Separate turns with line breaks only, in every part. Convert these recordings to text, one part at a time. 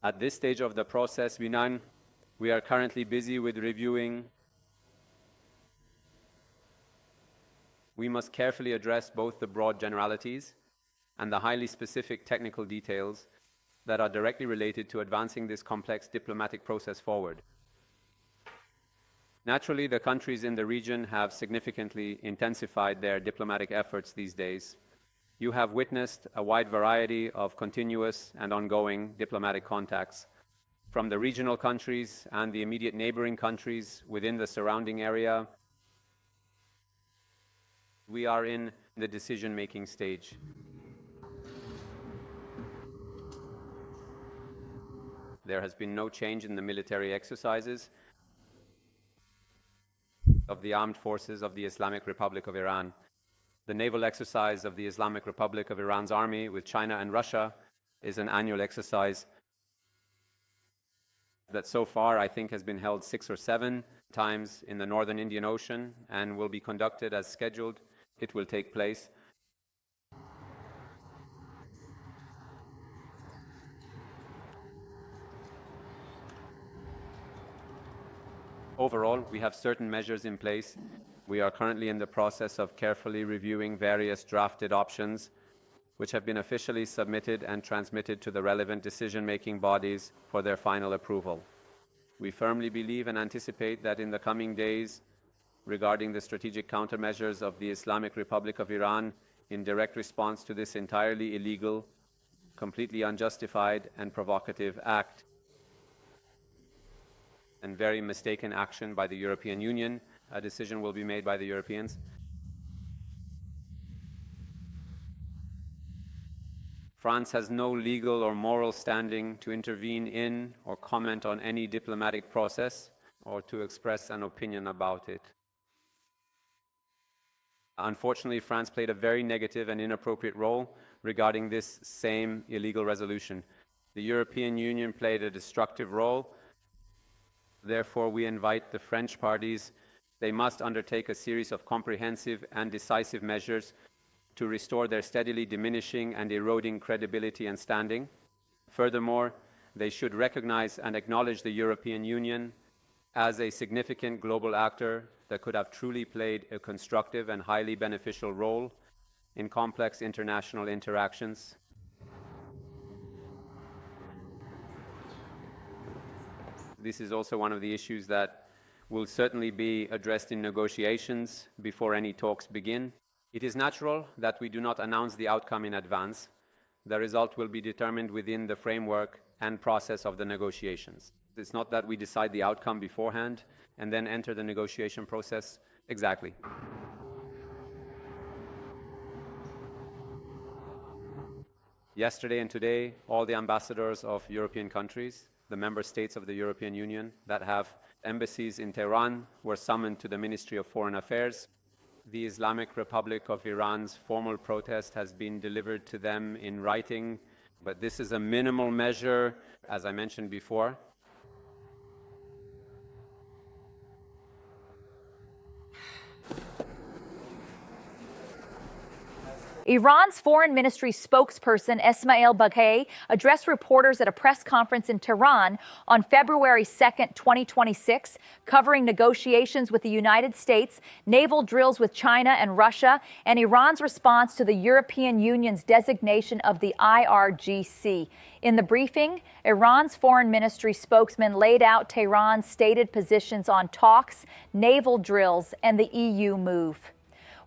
At this stage of the process, we are currently busy with reviewing. We must carefully address both the broad generalities and the highly specific technical details that are directly related to advancing this complex diplomatic process forward. Naturally, the countries in the region have significantly intensified their diplomatic efforts these days. You have witnessed a wide variety of continuous and ongoing diplomatic contacts from the regional countries and the immediate neighboring countries within the surrounding area. We are in the decision-making stage. There has been no change in the military exercises of the armed forces of the Islamic Republic of Iran. The naval exercise of the Islamic Republic of Iran's army with China and Russia is an annual exercise that so far I think has been held 6 or 7 times in the northern Indian Ocean and will be conducted as scheduled. It will take place. Overall, we have certain measures in place. We are currently in the process of carefully reviewing various drafted options which have been officially submitted and transmitted to the relevant decision-making bodies for their final approval. We firmly believe and anticipate that in the coming days, regarding the strategic countermeasures of the Islamic Republic of Iran in direct response to this entirely illegal, completely unjustified and provocative act, and very mistaken action by the European Union, a decision will be made by the Europeans. France has no legal or moral standing to intervene in or comment on any diplomatic process or to express an opinion about it. Unfortunately, France played a very negative and inappropriate role regarding this same illegal resolution. The European Union played a destructive role. Therefore, we invite the French parties. They must undertake a series of comprehensive and decisive measures to restore their steadily diminishing and eroding credibility and standing. Furthermore, they should recognize and acknowledge the European Union as a significant global actor that could have truly played a constructive and highly beneficial role in complex international interactions. This is also one of the issues that will certainly be addressed in negotiations before any talks begin. It is natural that we do not announce the outcome in advance. The result will be determined within the framework and process of the negotiations. It's not that we decide the outcome beforehand and then enter the negotiation process. Exactly. Yesterday and today, all the ambassadors of European countries, the member states of the European Union that have embassies in Tehran, were summoned to the Ministry of Foreign Affairs. The Islamic Republic of Iran's formal protest has been delivered to them in writing, but this is a minimal measure, as I mentioned before.
Iran's foreign ministry spokesperson Esmaeil Baghaei addressed reporters at a press conference in Tehran on February 2, 2026, covering negotiations with the United States, naval drills with China and Russia, and Iran's response to the European Union's designation of the IRGC. In the briefing, Iran's foreign ministry spokesman laid out Tehran's stated positions on talks, naval drills, and the EU move.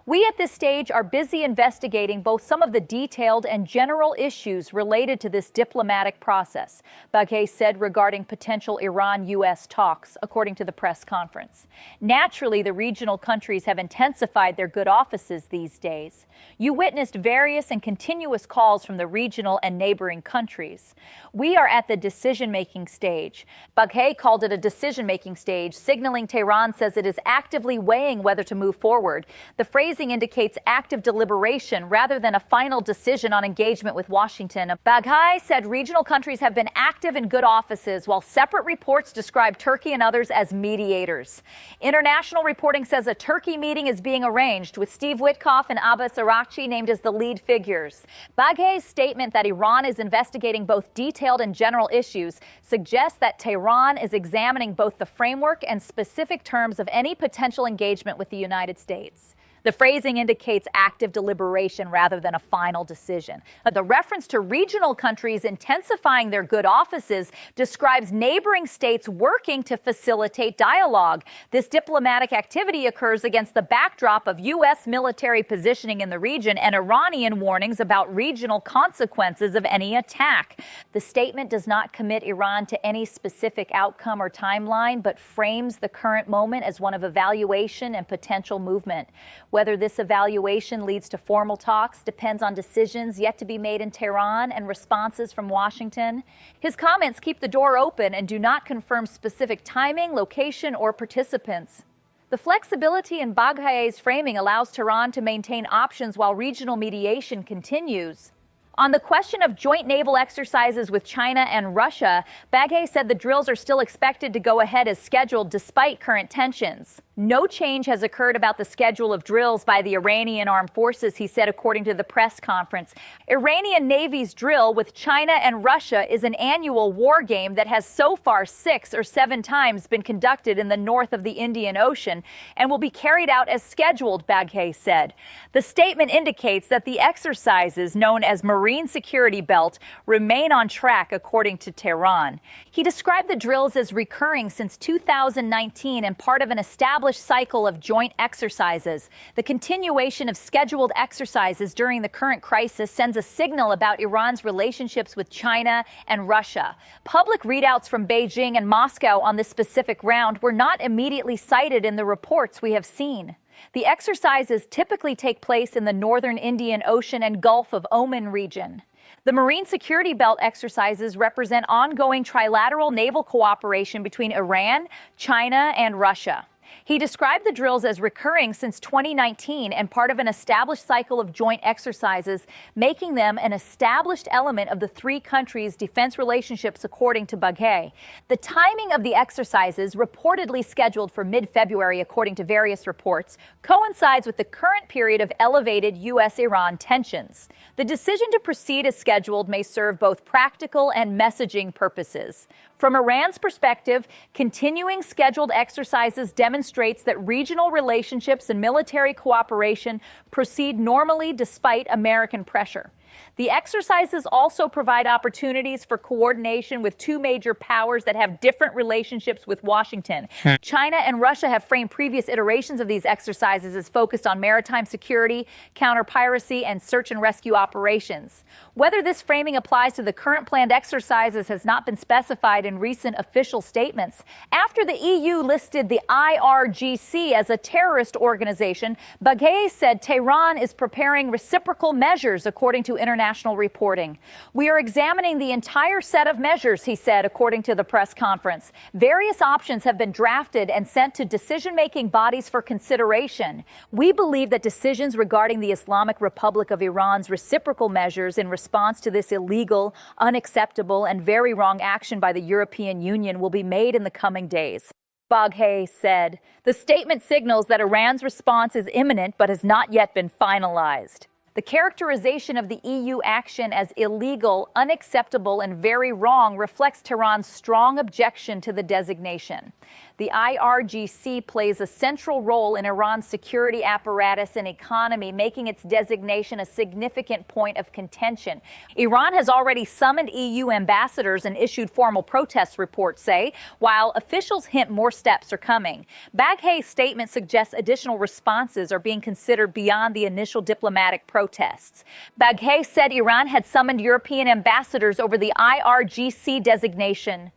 We at this stage are busy investigating both some of the detailed and general issues related to this diplomatic process, Baghaei said regarding potential Iran-U.S. talks, according to the press conference. Naturally, the regional countries have intensified their good offices these days. You witnessed various and continuous calls from the regional and neighboring countries. We are at the decision-making stage. Baghaei called it a decision-making stage, signaling Tehran says it is actively weighing whether to move forward. The phrase phrasing indicates active deliberation rather than a final decision on engagement with Washington. Baghaei said regional countries have been active in good offices, while separate reports describe Turkey and others as mediators. International reporting says a Turkey meeting is being arranged, with Steve Witkoff and Abbas Araqchi named as the lead figures. Baghei's statement that Iran is investigating both detailed and general issues suggests that Tehran is examining both the framework and specific terms of any potential engagement with the United States. The phrasing indicates active deliberation rather than a final decision. The reference to regional countries intensifying their good offices describes neighboring states working to facilitate dialogue. This diplomatic activity occurs against the backdrop of U.S. military positioning in the region and Iranian warnings about regional consequences of any attack. The statement does not commit Iran to any specific outcome or timeline, but frames the current moment as one of evaluation and potential movement. Whether this evaluation leads to formal talks depends on decisions yet to be made in Tehran and responses from Washington. His comments keep the door open and do not confirm specific timing, location, or participants. The flexibility in Baghei's framing allows Tehran to maintain options while regional mediation continues. On the question of joint naval exercises with China and Russia, Baghei said the drills are still expected to go ahead as scheduled despite current tensions. No change has occurred about the schedule of drills by the Iranian armed forces, he said, according to the press conference. Iranian Navy's drill with China and Russia is an annual war game that has so far 6 or 7 times been conducted in the north of the Indian Ocean and will be carried out as scheduled, Baghei said. The statement indicates that the exercises, known as Marine Security Belt, remain on track, according to Tehran. He described the drills as recurring since 2019 and part of an established cycle of joint exercises. The continuation of scheduled exercises during the current crisis sends a signal about Iran's relationships with China and Russia. Public readouts from Beijing and Moscow on this specific round were not immediately cited in the reports we have seen. The exercises typically take place in the northern Indian Ocean and Gulf of Oman region. The Marine Security Belt exercises represent ongoing trilateral naval cooperation between Iran, China, and Russia. He described the drills as recurring since 2019 and part of an established cycle of joint exercises, making them an established element of the 3 countries' defense relationships, according to Baghei. The timing of the exercises, reportedly scheduled for mid-February according to various reports, coincides with the current period of elevated U.S.-Iran tensions. The decision to proceed as scheduled may serve both practical and messaging purposes. From Iran's perspective, continuing scheduled exercises demonstrates that regional relationships and military cooperation proceed normally despite American pressure. The exercises also provide opportunities for coordination with 2 major powers that have different relationships with Washington. China and Russia have framed previous iterations of these exercises as focused on maritime security, counter-piracy, and search and rescue operations. Whether this framing applies to the current planned exercises has not been specified in recent official statements. After the EU listed the IRGC as a terrorist organization, Baghei said Tehran is preparing reciprocal measures, according to international reporting. We are examining the entire set of measures, he said, according to the press conference. Various options have been drafted and sent to decision-making bodies for consideration. We believe that decisions regarding the Islamic Republic of Iran's reciprocal measures in response to this illegal, unacceptable, and very wrong action by the European Union will be made in the coming days. Baghei said. The statement signals that Iran's response is imminent but has not yet been finalized. The characterization of the EU action as illegal, unacceptable, and very wrong reflects Tehran's strong objection to the designation. The IRGC plays a central role in Iran's security apparatus and economy, making its designation a significant point of contention. Iran has already summoned EU ambassadors and issued formal protest reports, say, while officials hint more steps are coming. Baghei's statement suggests additional responses are being considered beyond the initial diplomatic protests. Baghei said Iran had summoned European ambassadors over the IRGC designation.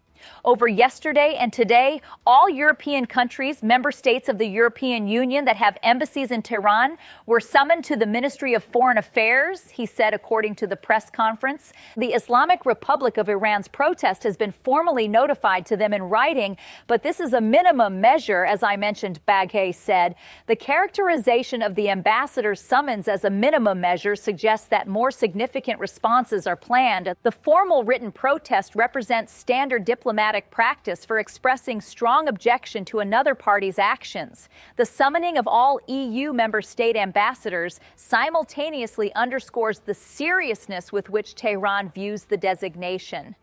Over yesterday and today, all European countries, member states of the European Union that have embassies in Tehran, were summoned to the Ministry of Foreign Affairs, he said, according to the press conference. The Islamic Republic of Iran's protest has been formally notified to them in writing, but this is a minimum measure, as I mentioned, Baghaei said. The characterization of the ambassador's summons as a minimum measure suggests that more significant responses are planned. The formal written protest represents standard diplomatic practice for expressing strong objection to another party's actions. The summoning of all EU member state ambassadors simultaneously underscores the seriousness with which Tehran views the designation.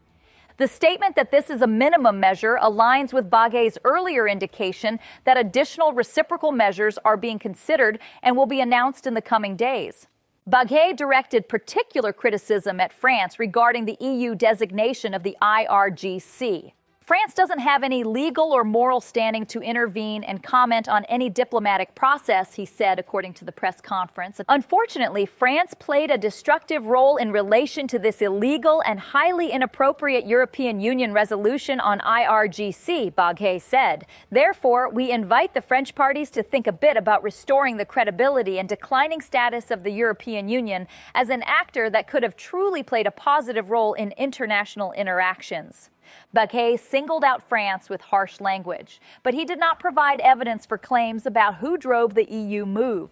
The statement that this is a minimum measure aligns with Baghei's earlier indication that additional reciprocal measures are being considered and will be announced in the coming days. Baghaei directed particular criticism at France regarding the EU designation of the IRGC. France doesn't have any legal or moral standing to intervene and comment on any diplomatic process, he said, according to the press conference. Unfortunately, France played a destructive role in relation to this illegal and highly inappropriate European Union resolution on IRGC, Baghaei said. Therefore, we invite the French parties to think a bit about restoring the credibility and declining status of the European Union as an actor that could have truly played a positive role in international interactions. Baghaei singled out France with harsh language, but he did not provide evidence for claims about who drove the EU move.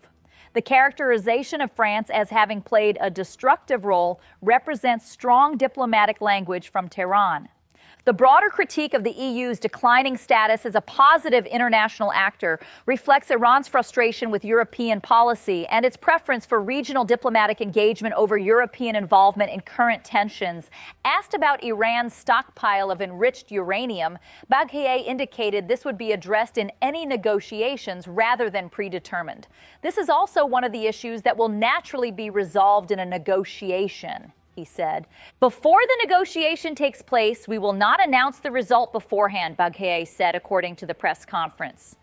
The characterization of France as having played a destructive role represents strong diplomatic language from Tehran. The broader critique of the EU's declining status as a positive international actor reflects Iran's frustration with European policy and its preference for regional diplomatic engagement over European involvement in current tensions. Asked about Iran's stockpile of enriched uranium, Baghaei indicated this would be addressed in any negotiations rather than predetermined. This is also one of the issues that will naturally be resolved in a negotiation, he said. Before the negotiation takes place, we will not announce the result beforehand, Baghaei said, according to the press conference.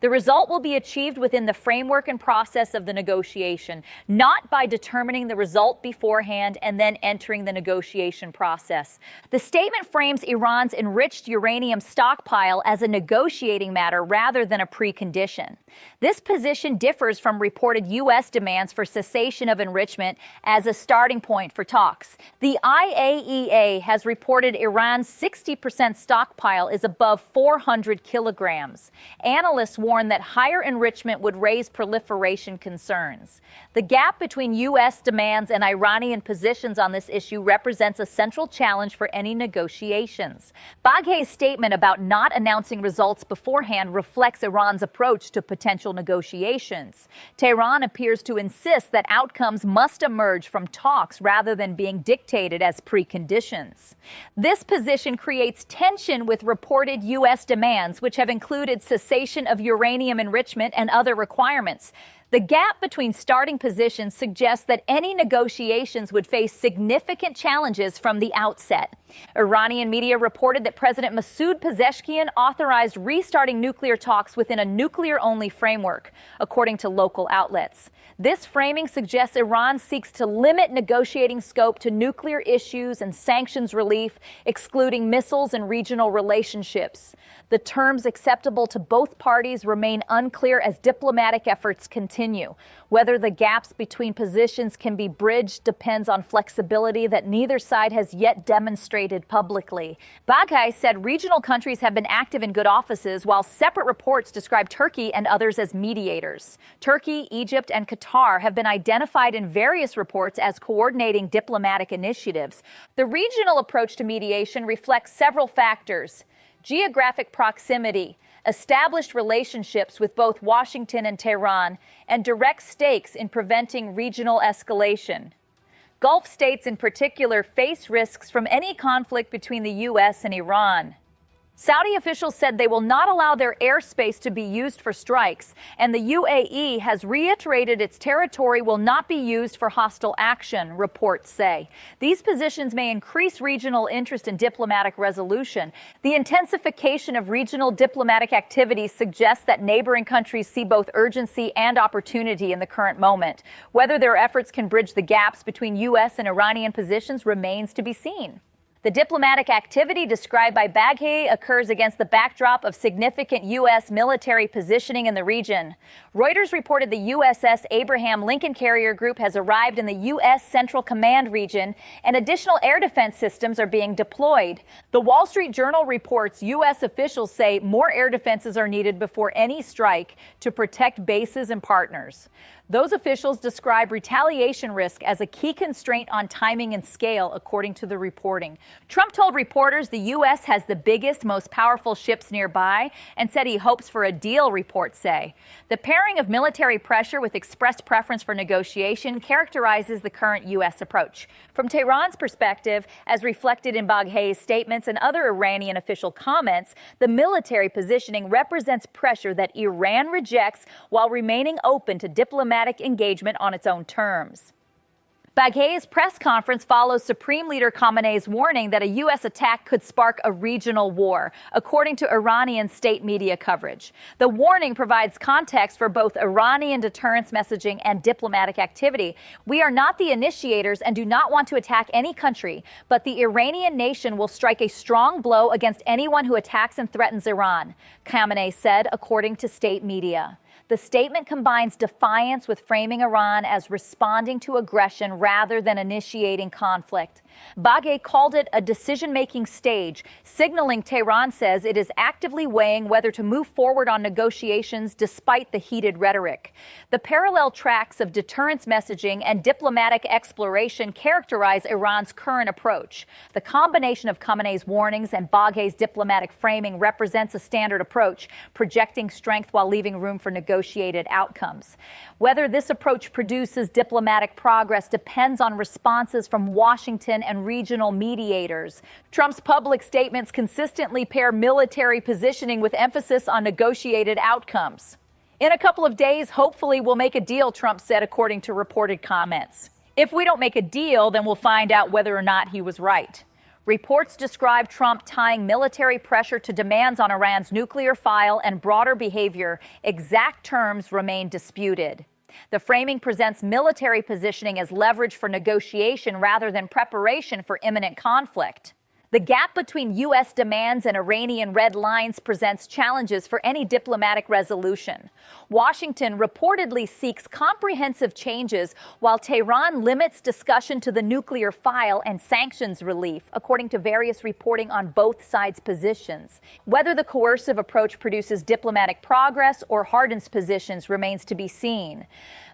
The result will be achieved within the framework and process of the negotiation, not by determining the result beforehand and then entering the negotiation process. The statement frames Iran's enriched uranium stockpile as a negotiating matter rather than a precondition. This position differs from reported U.S. demands for cessation of enrichment as a starting point for talks. The IAEA has reported Iran's 60% stockpile is above 400 kilograms. Analysts warn that higher enrichment would raise proliferation concerns. The gap between U.S. demands and Iranian positions on this issue represents a central challenge for any negotiations. Baghei's statement about not announcing results beforehand reflects Iran's approach to potential negotiations. Tehran appears to insist that outcomes must emerge from talks rather than being dictated as preconditions. This position creates tension with reported U.S. demands, which have included cessation of uranium enrichment and other requirements. The gap between starting positions suggests that any negotiations would face significant challenges from the outset. Iranian media reported that President Masoud Pezeshkian authorized restarting nuclear talks within a nuclear-only framework, according to local outlets. This framing suggests Iran seeks to limit negotiating scope to nuclear issues and sanctions relief, excluding missiles and regional relationships. The terms acceptable to both parties remain unclear as diplomatic efforts continue. Whether the gaps between positions can be bridged depends on flexibility that neither side has yet demonstrated publicly. Baghaei said regional countries have been active in good offices, while separate reports describe Turkey and others as mediators. Turkey, Egypt, and Qatar have been identified in various reports as coordinating diplomatic initiatives. The regional approach to mediation reflects several factors: geographic proximity, established relationships with both Washington and Tehran, and direct stakes in preventing regional escalation. Gulf states in particular face risks from any conflict between the U.S. and Iran. Saudi officials said they will not allow their airspace to be used for strikes, and the UAE has reiterated its territory will not be used for hostile action, reports say. These positions may increase regional interest in diplomatic resolution. The intensification of regional diplomatic activities suggests that neighboring countries see both urgency and opportunity in the current moment. Whether their efforts can bridge the gaps between U.S. and Iranian positions remains to be seen. The diplomatic activity described by Baghaei occurs against the backdrop of significant U.S. military positioning in the region. Reuters reported the USS Abraham Lincoln Carrier Group has arrived in the U.S. Central Command region, and additional air defense systems are being deployed. The Wall Street Journal reports U.S. officials say more air defenses are needed before any strike to protect bases and partners. Those officials describe retaliation risk as a key constraint on timing and scale, according to the reporting. Trump told reporters the U.S. has the biggest, most powerful ships nearby and said he hopes for a deal, reports say. The pairing of military pressure with expressed preference for negotiation characterizes the current U.S. approach. From Tehran's perspective, as reflected in Baghei's statements and other Iranian official comments, the military positioning represents pressure that Iran rejects while remaining open to diplomatic engagement on its own terms. Baghei's press conference follows Supreme Leader Khamenei's warning that a U.S. attack could spark a regional war, according to Iranian state media coverage. The warning provides context for both Iranian deterrence messaging and diplomatic activity. We are not the initiators and do not want to attack any country, but the Iranian nation will strike a strong blow against anyone who attacks and threatens Iran, Khamenei said, according to state media. The statement combines defiance with framing Iran as responding to aggression rather than initiating conflict. Baghei called it a decision-making stage, signaling Tehran says it is actively weighing whether to move forward on negotiations despite the heated rhetoric. The parallel tracks of deterrence messaging and diplomatic exploration characterize Iran's current approach. The combination of Khamenei's warnings and Baghei's diplomatic framing represents a standard approach, projecting strength while leaving room for negotiated outcomes. Whether this approach produces diplomatic progress depends on responses from Washington and regional mediators. Trump's public statements consistently pair military positioning with emphasis on negotiated outcomes. In a couple of days, hopefully we'll make a deal, Trump said, according to reported comments. If we don't make a deal, then we'll find out whether or not he was right. Reports describe Trump tying military pressure to demands on Iran's nuclear file and broader behavior. Exact terms remain disputed. The framing presents military positioning as leverage for negotiation rather than preparation for imminent conflict. The gap between U.S. demands and Iranian red lines presents challenges for any diplomatic resolution. Washington reportedly seeks comprehensive changes, while Tehran limits discussion to the nuclear file and sanctions relief, according to various reporting on both sides' positions. Whether the coercive approach produces diplomatic progress or hardens positions remains to be seen.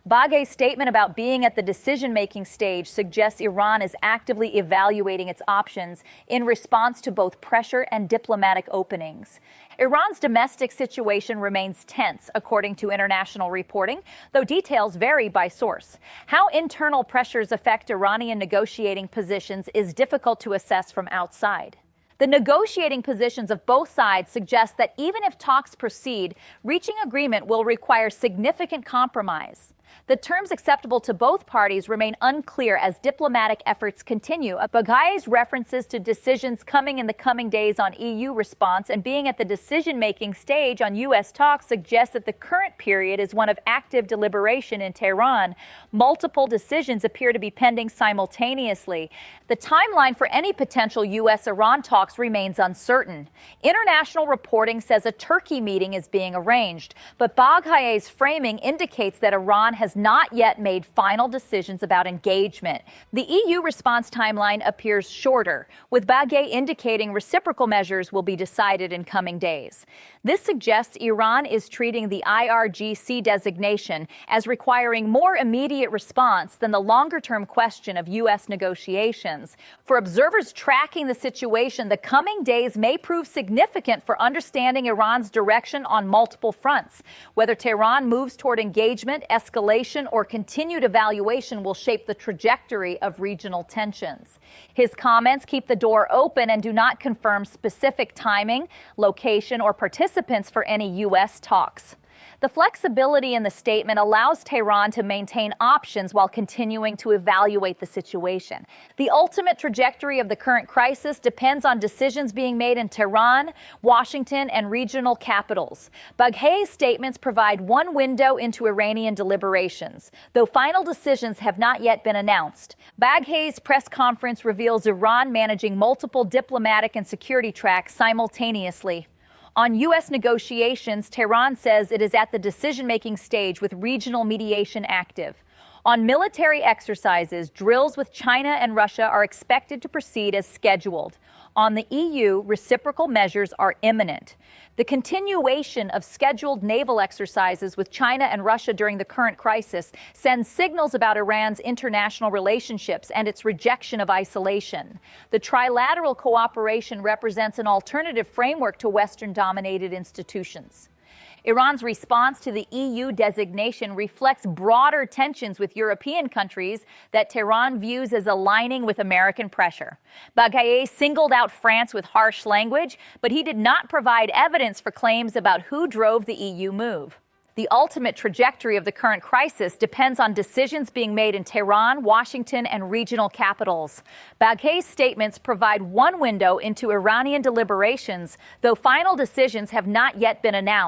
Baghei's statement about being at the decision-making stage suggests Iran is actively evaluating its options in response to both pressure and diplomatic openings. Iran's domestic situation remains tense, according to international reporting, though details vary by source. How internal pressures affect Iranian negotiating positions is difficult to assess from outside. The negotiating positions of both sides suggest that even if talks proceed, reaching agreement will require significant compromise. The terms acceptable to both parties remain unclear as diplomatic efforts continue. Baghei's references to decisions coming in the coming days on EU response and being at the decision-making stage on U.S. talks suggest that the current period is one of active deliberation in Tehran. Multiple decisions appear to be pending simultaneously. The timeline for any potential U.S.-Iran talks remains uncertain. International reporting says a Turkey meeting is being arranged, but Baghei's framing indicates that Iran has not yet made final decisions about engagement. The EU response timeline appears shorter, with Baghei indicating reciprocal measures will be decided in coming days. This suggests Iran is treating the IRGC designation as requiring more immediate response than the longer-term question of U.S. negotiations. For observers tracking the situation, the coming days may prove significant for understanding Iran's direction on multiple fronts. Whether Tehran moves toward engagement, escalation, or continued evaluation will shape the trajectory of regional tensions. His comments keep the door open and do not confirm specific timing, location, or participants for any U.S. talks. The flexibility in the statement allows Tehran to maintain options while continuing to evaluate the situation. The ultimate trajectory of the current crisis depends on decisions being made in Tehran, Washington, and regional capitals. Baghei's statements provide one window into Iranian deliberations, though final decisions have not yet been announced. Baghei's press conference reveals Iran managing multiple diplomatic and security tracks simultaneously. On U.S. negotiations, Tehran says it is at the decision-making stage with regional mediation active. On military exercises, drills with China and Russia are expected to proceed as scheduled. On the EU, reciprocal measures are imminent. The continuation of scheduled naval exercises with China and Russia during the current crisis sends signals about Iran's international relationships and its rejection of isolation. The trilateral cooperation represents an alternative framework to Western-dominated institutions. Iran's response to the EU designation reflects broader tensions with European countries that Tehran views as aligning with American pressure. Baghaei singled out France with harsh language, but he did not provide evidence for claims about who drove the EU move. The ultimate trajectory of the current crisis depends on decisions being made in Tehran, Washington, and regional capitals. Baghei's statements provide one window into Iranian deliberations, though final decisions have not yet been announced.